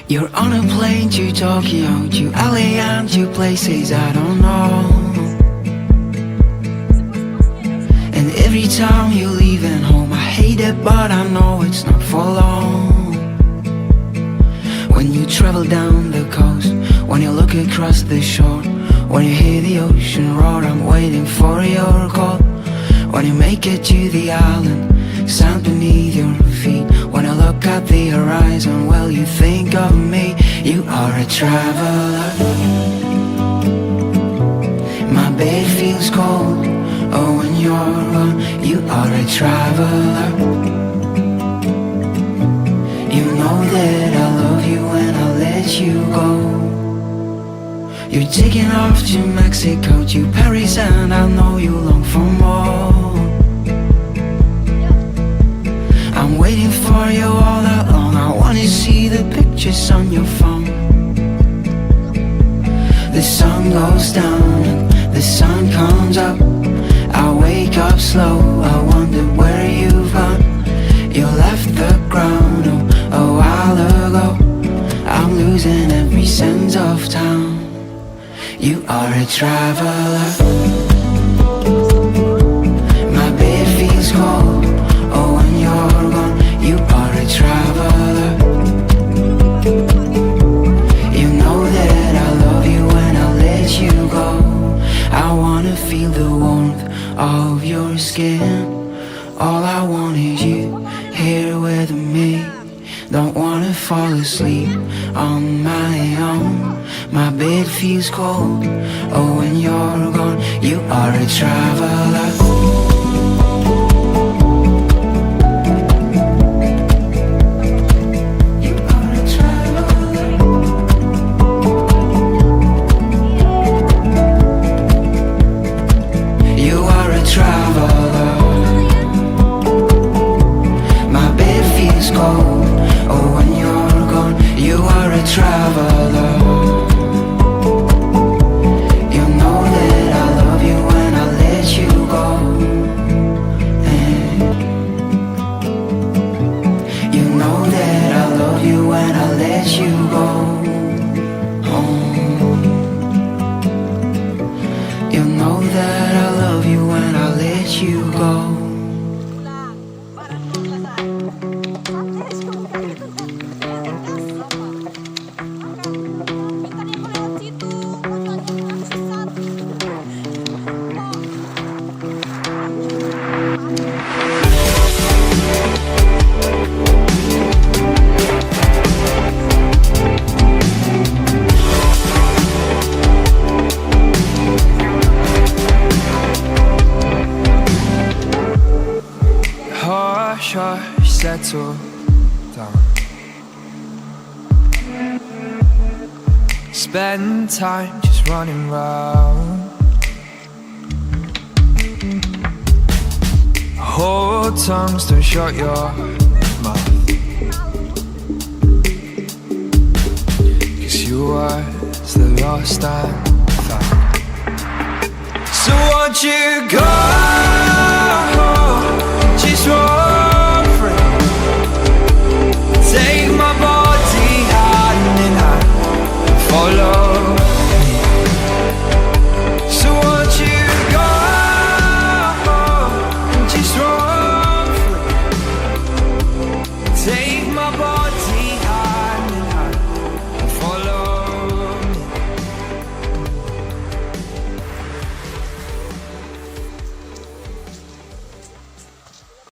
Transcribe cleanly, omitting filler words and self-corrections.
You're on a plane to Tokyo, to LA and to places I don't know. And every time you're leaving home, I hate it, but I know it's not for long. When you travel down the coast, when you look across the shore, when you hear the ocean roar, I'm waiting for your call. When you make it to the island, sand beneath your feet, when I look at the horizon, well, you think of me. You are a traveler. My bed feels cold, oh, when you're gone. You are a traveler. You know that I love you when I let you go. You're taking off to Mexico, to Paris, and I know you long for more. I'm waiting for you all along. I wanna see the pictures on your phone. The sun goes down and the sun comes up. I wake up slow, I wonder where you've gone. You left the ground, oh, a while ago. I'm losing every sense of town. You are a traveler. My bed feels cold, oh, when you're gone. You are a traveler. You know that I love you when I let you go. I wanna feel the warmth of your skin. All I want is you here with me. Don't wanna fall asleep on my own. My bed feels cold, oh, when you're gone. You are a traveler. Settle down. Spend time just running round. Hold tongues, don't shut your mouth. 'Cause you was the lost and found. So won't you go, just walk free. Take